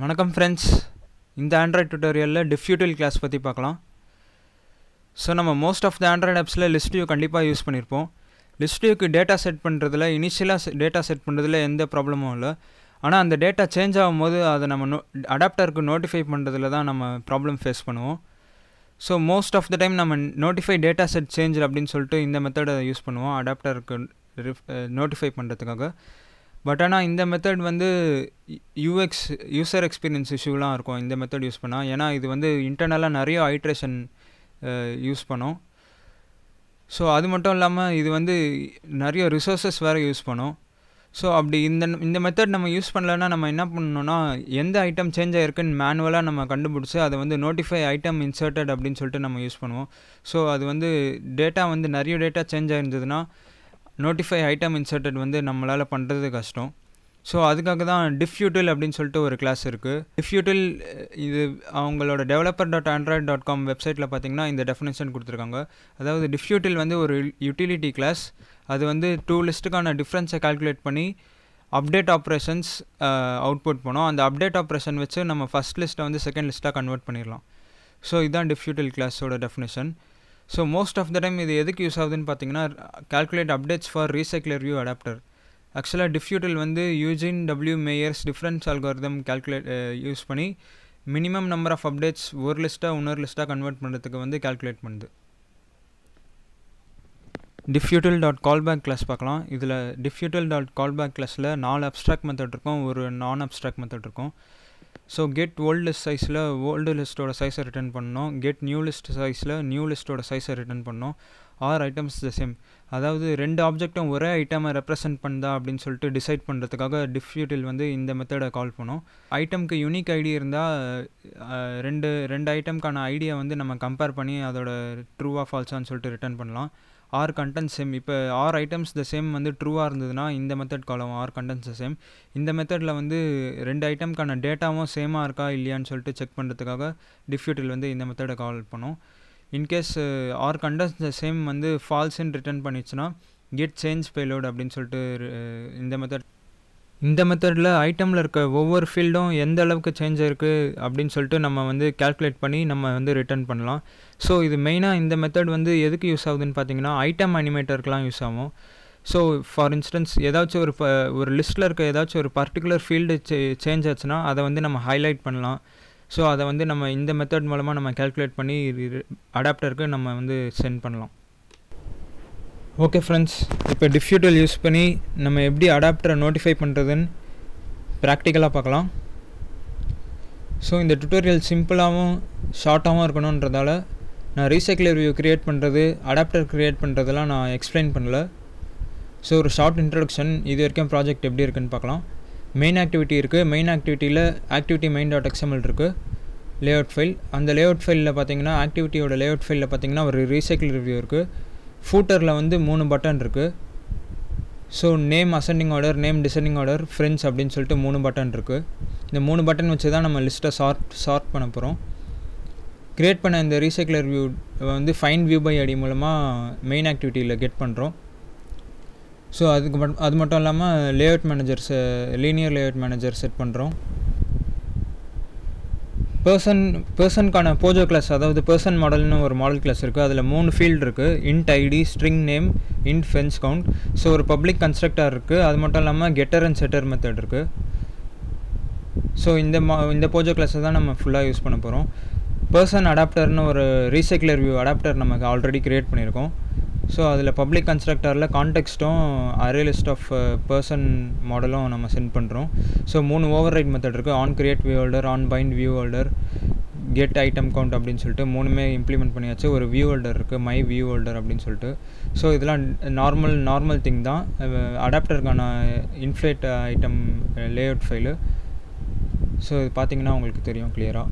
வணக்கம் ஃப்ரெண்ட்ஸ், இந்த Android டுட்டோரியலில் டிஃப்யூட்டில் class பற்றி பார்க்கலாம். ஸோ நம்ம மோஸ்ட் ஆஃப் த ஆண்ட்ராய்ட் ஆப்ஸில் லிஸ்ட் வியூ கண்டிப்பாக யூஸ் பண்ணியிருப்போம். லிஸ்ட் வியூக்கு டேட்டா செட் பண்ணுறதுல இனிஷியலாக டேட்டா செட் பண்ணுறதுல எந்த ப்ராப்ளமும் இல்லை. ஆனால் அந்த டேட்டா சேஞ்ச் ஆகும்போது அதை நம்ம அடாப்டருக்கு நோட்டிஃபை பண்ணுறதுல தான் நம்ம ப்ராப்ளம் ஃபேஸ் பண்ணுவோம். So most of the time நம்ம நோட்டிஃபை டேட்டா செட் சேஞ்ச் அப்படின்னு சொல்லிட்டு இந்த மெத்தடை யூஸ் பண்ணுவோம் அடாப்டருக்கு நோட்டிஃபை பண்ணுறதுக்காக. பட் ஆனால் இந்த மெத்தட் வந்து யூசர் எக்ஸ்பீரியன்ஸ் இஷ்யூலாம் இருக்கும் இந்த மெத்தட் யூஸ் பண்ணால். ஏன்னா இது வந்து இன்டர்னலாக நிறைய ஐட்ரேஷன் யூஸ் பண்ணோம். ஸோ அது மட்டும் இல்லாமல் இது வந்து நிறைய ரிசோர்ஸஸ் வேறு யூஸ் பண்ணோம். ஸோ அப்படி இந்த மெத்தட் நம்ம யூஸ் பண்ணலன்னா நம்ம என்ன பண்ணணும்னா, எந்த ஐட்டம் சேஞ்ச் ஆகிருக்குன்னு மேனுவலாக நம்ம கண்டுபிடிச்சி அதை வந்து நோட்டிஃபை ஐட்டம் இன்சர்ட்டட் அப்படின்னு சொல்லிட்டு நம்ம யூஸ் பண்ணுவோம். ஸோ அது வந்து டேட்டா வந்து நிறைய டேட்டா சேஞ்ச் ஆகிருந்ததுன்னா நோட்டிஃபை ஐட்டம் இன்சர்ட்டட் வந்து நம்மளால் பண்ணுறது கஷ்டம். ஸோ அதுக்காக தான் டிஃப்யூட்டில் அப்படின்னு சொல்லிட்டு ஒரு கிளாஸ் இருக்குது. டிஃப்யூட்டில் இது அவங்களோட developer.android.com வெப்சைட்டில் பார்த்தீங்கன்னா இந்த டெஃபினேஷன் கொடுத்துருக்காங்க. அதாவது டிஃப்யூட்டில் வந்து ஒரு யூட்டிலிட்டி கிளாஸ். அது வந்து 2 லிஸ்ட்டுக்கான டிஃப்ரென்ஸை கால்குலேட் பண்ணி அப்டேட் ஆப்ரேஷன்ஸ் அவுட்புட் பண்ணோம். அந்த அப்டேட் ஆப்ரேஷன் வச்சு நம்ம ஃபஸ்ட் லிஸ்ட்டை வந்து செகண்ட் லிஸ்ட்டாக கன்வெர்ட் பண்ணிடலாம். ஸோ இதுதான் டிஃப்யூட்டில் கிளாஸோட definition. So most of the time இது எதுக்கு யூஸ் ஆகுதுன்னு பார்த்தீங்கன்னா, calculate updates for recycler view adapter. ஆக்சுவலாக டிஃப்யூட்டில் வந்து Eugene W Myers difference algorithm use பண்ணி மினிமம் நம்பர் ஆஃப் அப்டேட்ஸ் ஒரு லிஸ்ட்டாக இன்னொரு லிஸ்ட்டாக கன்வெர்ட் பண்ணுறதுக்கு வந்து கால்குலேட் பண்ணுது. diffutil.callback கிளாஸ் பார்க்கலாம். இதில் diffutil.callback கிளாஸில் 4 அப்ஸ்ட்ராக்ட் மெத்தட் இருக்கும், ஒரு நான் அப்ஸ்ட்ராக்ட் மெத்தட் இருக்கும். ஸோ கெட் ஓல்டு லிஸ்ட் சைஸில் ஓல்டு லிஸ்ட்டோட சைஸை ரிட்டர்ன் பண்ணணும். கெட் நியூ லிஸ்ட் சைஸில் நியூ லிஸ்ட்டோட சைஸை ரிட்டர்ன் பண்ணணும். Are items the same. அதாவது 2 ஆப்ஜெக்டும் ஒரே ஐட்டமை ரெப்ரசென்ட் பண்ணுதா அப்படின்னு சொல்லிட்டு டிசைட் பண்ணுறதுக்காக டிஃப்யூட்டில் வந்து இந்த மெத்தடை கால் பண்ணோம். ஐட்டம்க்கு யூனிக் ஐடி இருந்தால் ரெண்டு ஐட்டம்க்கான ஐடியை வந்து நம்ம கம்பேர் பண்ணி அதோட ட்ரூவா ஃபால்ஸான்னு சொல்லிட்டு ரிட்டர்ன் பண்ணலாம். Are content same. இப்போ ஆர் ஐட்டம்ஸ் த சேம் வந்து ட்ரூவாக இருந்ததுன்னா இந்த மெத்தட் கால் ஆகும், ஆர் கண்டென்ட்ஸ் த சேம். இந்த மெத்தடில் வந்து 2 ஐட்டம்க்கான டேட்டாவும் சேமாக இருக்கா இல்லையான்னு சொல்லிட்டு செக் பண்ணுறதுக்காக டிஃப்யூட்டில் வந்து இந்த மெத்தடை கால் பண்ணோம். In case are contents the same வந்து ஃபால்ஸ்ன்னு ரிட்டர்ன் பண்ணிச்சுன்னா கெட் சேஞ்ச் பேலோட் அப்படின்னு சொல்லிட்டு இந்த மெத்தடில் ஐட்டமில் இருக்க ஒவ்வொரு ஃபீல்டும் எந்த அளவுக்கு சேஞ்ச் ஆயிருக்கு அப்படின்னு சொல்லிட்டு நம்ம வந்து கால்குலேட் பண்ணி நம்ம வந்து ரிட்டர்ன் பண்ணலாம். ஸோ இது மெயினாக இந்த மெத்தட் வந்து எதுக்கு யூஸ் ஆகுதுன்னு பார்த்தீங்கன்னா, ஐட்டம் அனிமேட்டருக்குலாம் யூஸ் ஆகும். ஸோ ஃபார் இன்ஸ்டன்ஸ் ஏதாச்சும் ஒரு லிஸ்ட்டில் இருக்க ஏதாச்சும் ஒரு பர்டிகுலர் ஃபீல்டு சேஞ்ச் ஆச்சுன்னா அதை வந்து நம்ம ஹைலைட் பண்ணலாம். ஸோ அதை வந்து நம்ம இந்த மெத்தட் மூலமாக நம்ம கால்குலேட் பண்ணி அடாப்டருக்கு நம்ம வந்து சென்ட் பண்ணலாம். ஓகே ஃப்ரெண்ட்ஸ், இப்போ டிஃப்யூட்டில் யூஸ் பண்ணி நம்ம எப்படி அடாப்டரை நோட்டிஃபை பண்ணுறதுன்னு ப்ராக்டிக்கலாக பார்க்கலாம். ஸோ இந்த டுட்டோரியல் சிம்பிளாகவும் ஷார்ட்டாகவும் இருக்கணுன்றதால நான் ரீசைக்ளர் வியூ க்ரியேட் பண்ணுறது, அடாப்டர் க்ரியேட் பண்ணுறதெல்லாம் நான் எக்ஸ்பிளைன் பண்ணல. ஸோ ஒரு ஷார்ட் இன்ட்ரடக்ஷன், இது வரைக்கும் ப்ராஜெக்ட் எப்படி இருக்குன்னு பார்க்கலாம். மெயின் ஆக்டிவிட்டி இருக்குது. மெயின் ஆக்டிவிட்டியில் ஆக்டிவிட்டி main.xml இருக்குது, லேஅவுட் ஃபைல். அந்த லேஅவுட் ஃபைலில் பார்த்தீங்கன்னா ஆக்டிவிட்டியோட லேஅவுட் ஃபைலில் பார்த்தீங்கன்னா ஒரு ரீசைக்கிள் வியூ இருக்குது. ஃபூட்டரில் வந்து 3 பட்டன் இருக்குது. So name ascending order, name descending order, friends அப்படின்னு சொல்லிட்டு 3 பட்டன் இருக்குது. இந்த 3 பட்டன் வச்சு தான் நம்ம லிஸ்ட்டை சார்ட் பண்ண போகிறோம். க்ரியேட் பண்ண இந்த ரீசைக்ளர் வியூ வந்து ஃபைண்ட் வியூ பை ஐடி மூலமாக மெயின் ஆக்டிவிட்டியில் கெட் பண்ணுறோம். ஸோ அது மட்டும் இல்லாமல் layout managers, linear layout manager set பண்ணுறோம். பர்சனுக்கான போஜோ கிளாஸ், அதாவது பர்சன் மாடல்னு ஒரு மாடல் கிளாஸ் இருக்குது. அதில் 3 ஃபீல்டு இருக்குது, int ID, string name, int friends count. So ஒரு பப்ளிக் கன்ஸ்ட்ரக்டர் இருக்குது. அது மட்டும் இல்லாமல் கெட்டர் அண்ட் செட்டர் மெத்தட் இருக்குது. ஸோ இந்த போஜோ கிளாஸை தான் நம்ம ஃபுல்லாக யூஸ் பண்ண போகிறோம். பர்சன் அடாப்டர்னு ஒரு ரீசைக்ளர் வியூ அடாப்டர் நமக்கு ஆல்ரெடி க்ரியேட் பண்ணியிருக்கோம். ஸோ அதில் பப்ளிக் கன்ஸ்ட்ரக்டரில் கான்டெக்ஸ்ட்டும் அரே லிஸ்ட் ஆஃப் பர்சன் மாடலும் நம்ம சென்ட் பண்ணுறோம். ஸோ 3 ஓவர் ரைட் மெத்தட் இருக்குது, on create view holder, on bind view holder, get item count அப்படின்னு சொல்லிட்டு 3மே இம்ப்ளிமெண்ட் பண்ணியாச்சு. ஒரு வியூ ஹோல்டர் இருக்குது, மை வியூ ஹோல்டர் அப்படின்னு சொல்லிட்டு. ஸோ இதெல்லாம் நார்மல் திங் தான். அடாப்டருக்கான inflate item layout file. So இது பார்த்தீங்கன்னா உங்களுக்கு தெரியும் கிளியராக.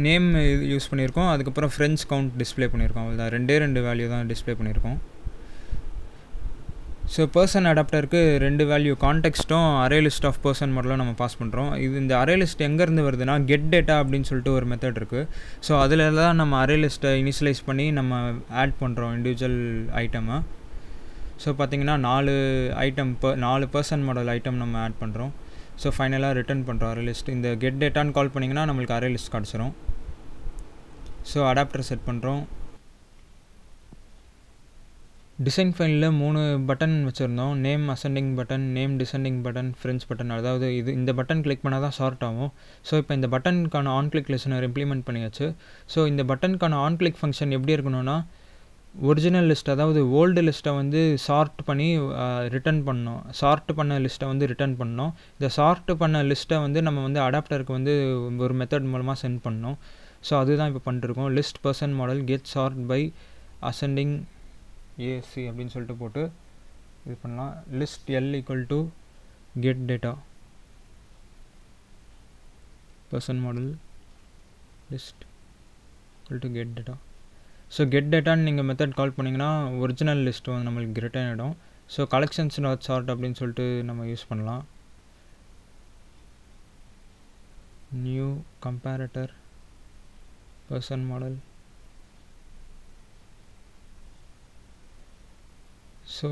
நேம் யூஸ் பண்ணியிருக்கோம், அதுக்கப்புறம் ஃப்ரெண்ட்ஸ் கவுண்ட் டிஸ்பிளே பண்ணியிருக்கோம். அவ்வளோதான், 2 வேல்யூ தான் டிஸ்பிளே பண்ணியிருக்கோம். ஸோ பர்சன் அடாப்டருக்கு 2 வேல்யூ, கான்டெக்ஸ்ட்டும் அரே லிஸ்ட் ஆஃப் பர்சன் மாடலும் நம்ம பாஸ் பண்ணுறோம். இந்த அரே லிஸ்ட் எங்கேருந்து வருதுன்னா கெட் டேட்டா அப்படின்னு சொல்லிட்டு ஒரு மெத்தட் இருக்குது. ஸோ அதில் தான் நம்ம அரே லிஸ்ட்டை இனிஷியலைஸ் பண்ணி நம்ம ஆட் பண்ணுறோம் இண்டிவிஜுவல் ஐட்டமை. ஸோ பார்த்தீங்கன்னா 4 பர்சன் மாடல் ஐட்டம் நம்ம ஆட் பண்ணுறோம். ஸோ ஃபைனலாக ரிட்டர்ன் பண்ணுறோம் அரே லிஸ்ட். இந்த கெட் டேட்டான்னு கால் பண்ணிங்கன்னா நம்மளுக்கு அரே லிஸ்ட் கிடச்சிரும். ஸோ அடாப்டர் செட் பண்ணுறோம். டிசைன் ஃபைலில் 3 பட்டன் வச்சுருந்தோம். Name ascending button, name descending button, friends button. அதாவது இந்த பட்டன் கிளிக் பண்ணால் தான் சார்ட் ஆகும். ஸோ இப்போ இந்த பட்டனுக்கான ஆன் கிளிக் லிசனர் இம்ப்ளிமெண்ட் பண்ணியாச்சு. ஸோ இந்த பட்டனுக்கான ஆன் கிளிக் ஃபங்க்ஷன் எப்படி இருக்கணும்னா, ஒரிஜினல் லிஸ்ட் அதாவது ஓல்டு லிஸ்ட்டை வந்து சார்ட் பண்ணி ரிட்டர்ன் பண்ணோம். சார்ட் பண்ண லிஸ்ட்டை வந்து ரிட்டர்ன் பண்ணோம். இந்த சார்ட் பண்ண லிஸ்ட்டை வந்து நம்ம வந்து அடாப்டருக்கு வந்து ஒரு மெத்தட் மூலமாக சென்ட் பண்ணோம். ஸோ அதுதான் இப்போ பண்ணிட்டுருக்கோம். List person model get sort by ascending AC அப்படின்னு சொல்லிட்டு போட்டு இது பண்ணலாம். List L equal to get data person model list equal to get data. So get டேட்டான்னு நீங்கள் மெத்தட் கால் பண்ணிங்கன்னா ஒரிஜினல் லிஸ்ட் வந்து நம்மளுக்கு ரிட்டர்ன் ஆகிடும். ஸோ கலெக்ஷன்ஸ் டாட் சார்ட் அப்படின்னு சொல்லிட்டு நம்ம யூஸ் பண்ணலாம். New comparator person model. So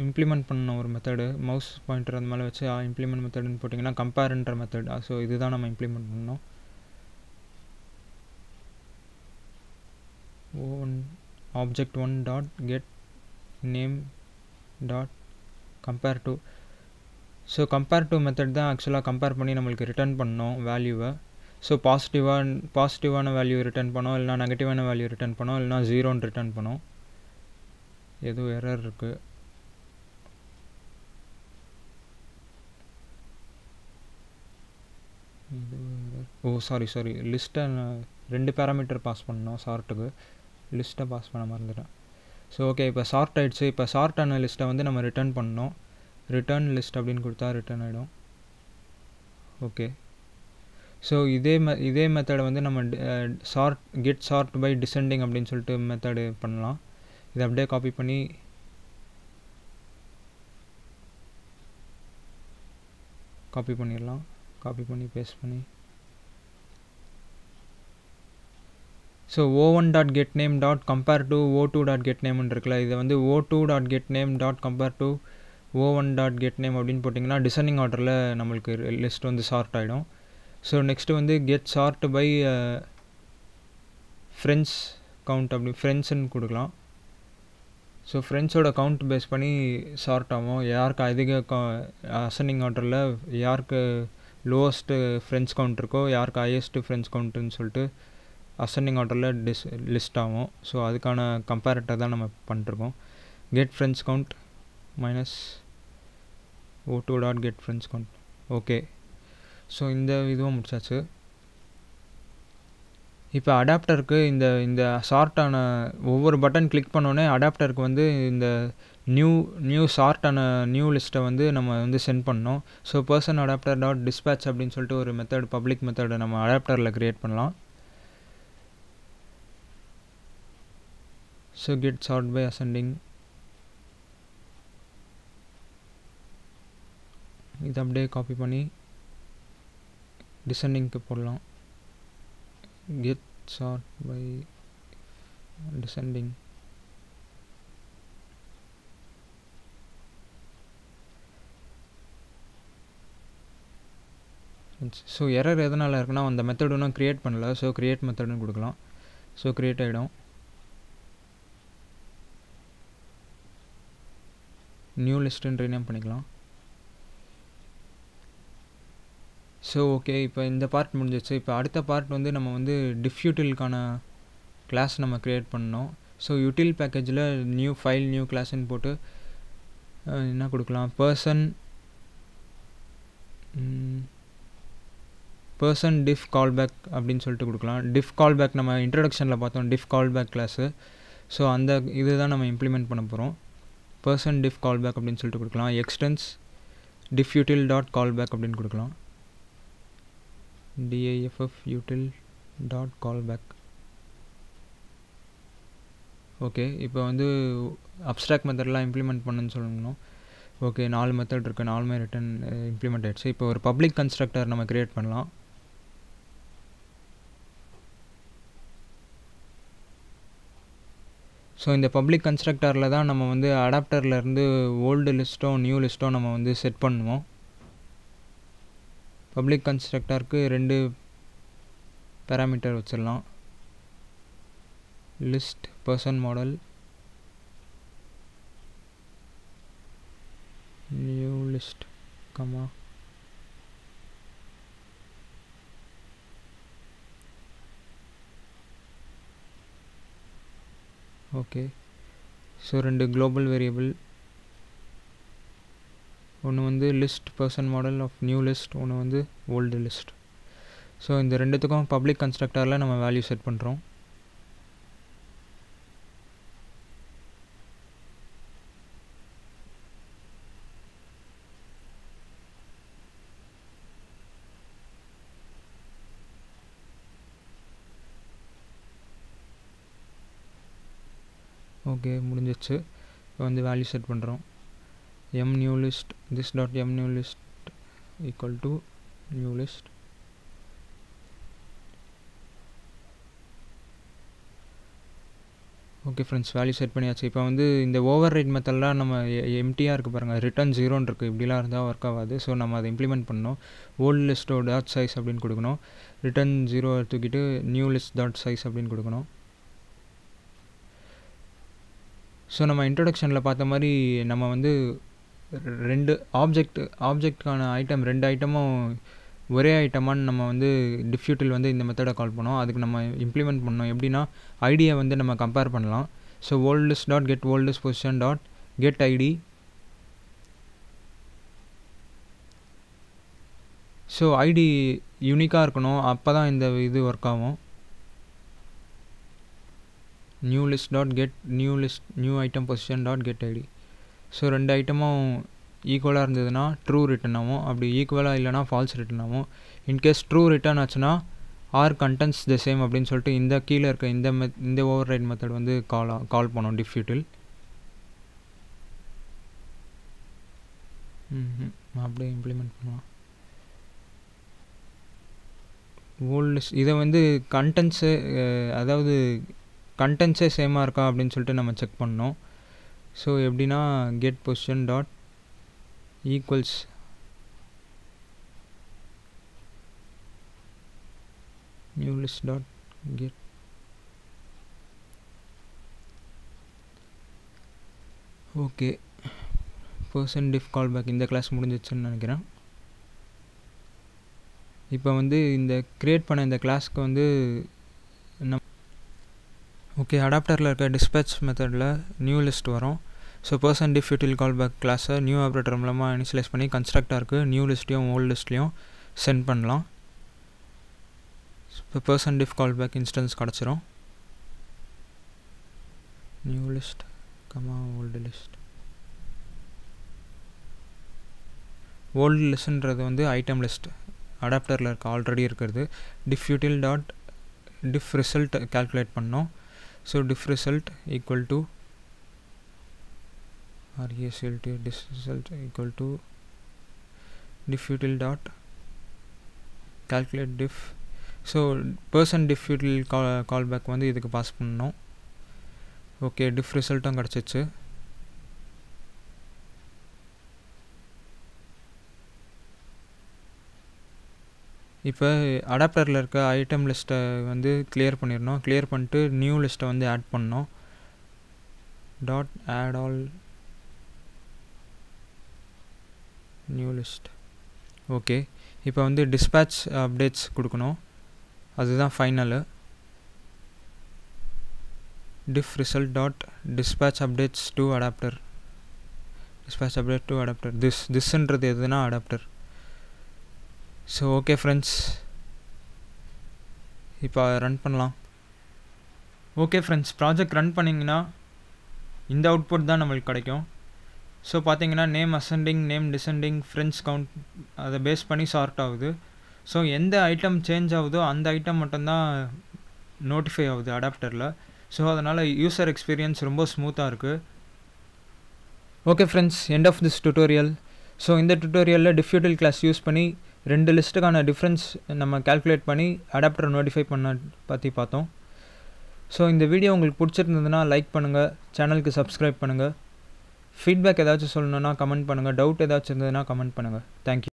implement பண்ணணும் ஒரு மெத்தடு. மவுஸ் பாயிண்டர் அந்த மேலே வச்சு இம்ப்ளிமெண்ட் மெத்தடுன்னு போட்டிங்கன்னா கம்பேர்ன்ற மெத்தட். ஸோ இதுதான் நம்ம இம்ப்ளிமெண்ட் பண்ணணும். object1 dot get name dot compare to. So compare to method தான் ஆக்சுவலாக கம்பேர் பண்ணி நம்மளுக்கு ரிட்டர்ன் பண்ணோம் வேல்யூவை. ஸோ பாசிட்டிவான வேல்யூ ரிட்டர்ன் பண்ணோம், இல்லைனா நெகட்டிவான வேல்யூ ரிட்டர்ன் பண்ணோம், இல்லைனா 0ன்னு ரிட்டர்ன் பண்ணோம். எதுவும் எரர் இருக்குது. சாரி லிஸ்ட்டை 2 பேராமீட்டர் பாஸ் பண்ணோம் சார்ட்டுக்கு. லிஸ்ட்டை பாஸ் பண்ண மறந்துட்டேன். ஸோ ஓகே, இப்போ சார்ட் ஆகிடுச்சு. இப்போ சார்ட் ஆன லிஸ்ட்டை வந்து நம்ம ரிட்டர்ன் பண்ணோம். ரிட்டர்ன் லிஸ்ட் அப்படின்னு கொடுத்தா ரிட்டர்ன் ஆகிடும். ஓகே, ஸோ இதே மெத்தடை வந்து நம்ம கெட் சார்ட் பை டிசெண்டிங் அப்படின்னு சொல்லிட்டு மெத்தடு பண்ணலாம். இதை அப்படியே காப்பி பண்ணி பண்ணிடலாம். காப்பி பண்ணி பேஸ்ட் பண்ணி. So o1.getName dot compare to o2.getNameன்னு இருக்குல்ல, இதை வந்து o2.getName dot compare to o1.getName அப்படின்னு போட்டிங்கன்னா டிசெண்டிங் ஆர்டரில் நம்மளுக்கு லிஸ்ட் வந்து சார்ட் ஆகிடும். ஸோ நெக்ஸ்ட்டு வந்து get sort by friends count அப்படி ஃப்ரெண்ட்ஸுன்னு கொடுக்கலாம். ஸோ ஃப்ரெண்ட்ஸோட கவுண்ட் பேஸ் பண்ணி சார்ட் ஆகும். யாருக்கு அதிக அசெண்டிங் ஆர்டரில் யாருக்கு லோவஸ்ட்டு ஃப்ரெண்ட்ஸ் கவுண்ட் இருக்கோ, யாருக்கு ஹையஸ்ட்டு ஃப்ரெண்ட்ஸ் கவுண்ட்டுன்னு சொல்லிட்டு அசெண்டிங் ஆர்டரில் லிஸ்ட் ஆகும். ஸோ அதுக்கான கம்பேரட்டர் தான் நம்ம பண்ணிட்டுருக்கோம். Get friends count minus o2 dot get friends count. Okay, so இந்த இதுவும் முடிச்சாச்சு. இப்போ அடாப்டருக்கு இந்த சார்ட்டான ஒவ்வொரு பட்டன் கிளிக் பண்ணோன்னே அடாப்டருக்கு வந்து இந்த நியூ சார்ட்டான நியூ லிஸ்ட்டை வந்து நம்ம வந்து சென்ட் பண்ணோம். So person adapter dot dispatch அப்படின்னு சொல்லிட்டு ஒரு மெத்தட், பப்ளிக் மெத்தடை நம்ம அடாப்டரில் க்ரியேட் பண்ணலாம். So get sort by ascending. இதை அப்படியே காப்பி பண்ணி டிசெண்டிங்க்கு போடலாம். Get sort by descending. So error எதனால் இருக்குன்னா அந்த மெத்தட் ஒன்றும் க்ரியேட் பண்ணல. ஸோ க்ரியேட் மெத்தடுன்னு கொடுக்கலாம். ஸோ க்ரியேட் ஆகிடும். நியூ லிஸ்ட்டுன்னு ரீநேம் பண்ணிக்கலாம். ஸோ ஓகே, இப்போ இந்த பார்ட் முடிஞ்சிச்சு. இப்போ அடுத்த பார்ட் வந்து நம்ம வந்து டிஃப்யூட்டிலுக்கான கிளாஸ் நம்ம க்ரியேட் பண்ணோம். ஸோ யூட்டில் பேக்கேஜில் நியூ ஃபைல் நியூ கிளாஸ்ன்னு போட்டு என்ன கொடுக்கலாம், பர்சன் டிஃப் கால்பேக் அப்படின்னு சொல்லிட்டு கொடுக்கலாம். டிஃப் கால்பேக் நம்ம இன்ட்ரடக்ஷனில் பார்த்தோம், டிஃப் கால்பேக் கிளாஸு. ஸோ அந்த இது தான் நம்ம இம்ப்ளிமெண்ட் பண்ண போகிறோம். பர்சன் டிஃப் கால்பேக் அப்படின்னு சொல்லிட்டு கொடுக்கலாம். எக்ஸ்டென்ஸ் டிஃப்யூட்டில் டாட் கால்பேக் அப்படின்னு கொடுக்கலாம். diff util dot callback. Okay, இப்போ வந்து அப்ஸ்ட்ராக்ட் மெத்தட்லாம் இம்ப்ளிமெண்ட் பண்ணுன்னு சொல்லணும். ஓகே, 4 மெத்தட் இருக்குது, 4மே ரிட்டன் இம்ப்ளிமெண்ட் ஆகிடுச்சு. இப்போ ஒரு பப்ளிக் கன்ஸ்ட்ரக்டர் நம்ம க்ரியேட் பண்ணலாம். ஸோ இந்த பப்ளிக் கன்ஸ்ட்ரக்டரில் தான் நம்ம வந்து அடாப்டர்லேருந்து ஓல்டு லிஸ்ட்டோ நியூ லிஸ்ட்டோ நம்ம வந்து செட் பண்ணுவோம். பப்ளிக் கன்ஸ்ட்ரக்டருக்கு 2 பேராமீட்டர் வச்சிடலாம். List person model, new list comma okay. So 2 global variable, ஒன்று வந்து list person model of new list, ஒன்று வந்து ஓல்டு லிஸ்ட். ஸோ இந்த ரெண்டுத்துக்கும் பப்ளிக் கன்ஸ்ட்ரக்டரில் நம்ம வேல்யூ செட் பண்ணுறோம். ஓகே, முடிஞ்சிச்சு. இப்போ வந்து வேல்யூ செட் பண்ணுறோம். m new list this dot m new list equal to new list. Okay friends, value set பண்ணியாச்சு. இப்போ வந்து இந்த ஓவர் ரைட் மெத்தட்லாம் நம்ம எம்டியாக இருக்குது பாருங்கள், ரிட்டர்ன் 0 இருக்குது. இப்படிலாம் இருந்தால் ஒர்க் ஆகாது. ஸோ நம்ம அதை இம்ப்ளிமெண்ட் பண்ணணும். ஓல்டு லிஸ்ட்டோ டாட் சைஸ் அப்படின்னு கொடுக்கணும். ரிட்டர்ன் 0 தூக்கிட்டு நியூ லிஸ்ட் டாட் சைஸ் அப்படின்னு கொடுக்கணும். ஸோ நம்ம இன்ட்ரொடக்ஷனில் பார்த்த மாதிரி நம்ம வந்து 2 ஆப்ஜெக்ட்டுக்கான ஐட்டம் 2 ஐட்டமும் ஒரே ஐட்டமானு நம்ம வந்து டிஃப்யூட்டில் வந்து இந்த மெத்தடை கால் பண்ணோம். அதுக்கு நம்ம இம்ப்ளிமெண்ட் பண்ணோம். எப்படின்னா ஐடியை வந்து நம்ம கம்பேர் பண்ணலாம். So old list dot get old list position dot get ID. So ID யூனிக்காக இருக்கணும், அப்போ தான் இந்த இது ஒர்க் ஆகும். New list dot get new item position dot get ID. So 2 ஐட்டமும் ஈக்குவலாக இருந்ததுன்னா ட்ரூ ரிட்டன் ஆகும். அப்படி ஈக்குவலாக இல்லைனா ஃபால்ஸ் ரிட்டன் ஆகும். இன்கேஸ் ட்ரூ ரிட்டன் ஆச்சுன்னா ஆர் கண்டென்ட்ஸ் த சேம் அப்படின்னு சொல்லிட்டு இந்த கீழே இருக்க இந்த ஓவர் ரைட் மெத்தட் வந்து கால் பண்ணோம் டிஃப்யூட்டில். அப்படியே இம்ப்ளிமெண்ட் பண்ணலாம். ஓல்டு லிஸ்ட் இதை வந்து கண்டென்ட்ஸு, அதாவது கண்டென்ட்ஸே சேமாக இருக்கா அப்படின்னு சொல்லிட்டு நம்ம செக் பண்ணோம். ஸோ எப்படின்னா get position dot equals new list dot get. Okay, person diff call back இந்த கிளாஸ் முடிஞ்சிச்சுன்னு நினைக்கிறேன். இப்போ வந்து இந்த க்ரியேட் பண்ண இந்த கிளாஸ்க்கு வந்து ஓகே, அடாப்டரில் இருக்க டிஸ்பேச் மெத்தடில் நியூ லிஸ்ட் வரும். So person diff util call back கிளாஸை நியூ ஆப்ரேட்டர் மூலமாக இனிஷியலைஸ் பண்ணி கன்ஸ்ட்ரக்டாருக்கு நியூ லிஸ்ட்லையும் ஓல்டு லிஸ்ட்லையும் சென்ட் பண்ணலாம். இப்போ person diff call back instance கிடச்சிரும். New list comma old list. Old லிஸ்ட்ன்றது வந்து ஐட்டம் லிஸ்ட் அடாப்டரில் இருக்க ஆல்ரெடி இருக்கிறது. Diff util dot diff result calculate பண்ணோம். So diff result equal to result equal to diffutil dot calculate diff. So person DiffUtil callback வந்து இதுக்கு pass பண்ணணும். Okay, டிஃப் ரிசல்ட்டும் கிடச்சிச்சு. இப்போ அடாப்டரில் இருக்க ஐட்டம் லிஸ்ட்டை வந்து கிளியர் பண்ணிடணும். கிளியர் பண்ணிட்டு நியூ லிஸ்ட்டை வந்து ஆட் பண்ணோம். Dot add all new list. Okay, இப்போ வந்து டிஸ்பேட்ச் அப்டேட்ஸ் கொடுக்கணும், அதுதான் final. Diff result dot dispatch updates to adapter. Dispatch update to adapter. திஸ்ன்றது எதுனா அடாப்டர். ஸோ ஓகே ஃப்ரெண்ட்ஸ், இப்போ ரன் பண்ணலாம். ஓகே ஃப்ரெண்ட்ஸ், ப்ராஜெக்ட் ரன் பண்ணிங்கன்னா இந்த அவுட்புட் தான் நம்மளுக்கு கிடைக்கும். ஸோ பார்த்தீங்கன்னா name ascending, name descending, friends count அதை பேஸ் பண்ணி சார்ட் ஆகுது. ஸோ எந்த ஐட்டம் சேஞ்ச் ஆகுதோ அந்த ஐட்டம் மட்டும்தான் நோட்டிஃபை ஆகுது அடாப்டரில். ஸோ அதனால் யூசர் எக்ஸ்பீரியன்ஸ் ரொம்ப ஸ்மூத்தாக இருக்குது. Okay friends, end of this tutorial. So இந்த டுட்டோரியலில் டிஃப்யூட்டில் கிளாஸ் யூஸ் பண்ணி 2 லிஸ்ட்டுக்கான டிஃப்ரென்ஸ் நம்ம கால்குலேட் பண்ணி அடாப்டரை நோட்டிஃபை பண்ண பற்றி பார்த்தோம். ஸோ இந்த வீடியோ உங்களுக்கு பிடிச்சிருந்ததுன்னா லைக் பண்ணுங்கள், சேனலுக்கு சப்ஸ்கிரைப் பண்ணுங்கள். ஃபீட்பேக் ஏதாச்சும் சொல்லணுன்னா கமெண்ட் பண்ணுங்கள், டவுட் ஏதாச்சும் இருந்ததுன்னா கமெண்ட் பண்ணுங்கள். தேங்க்யூ.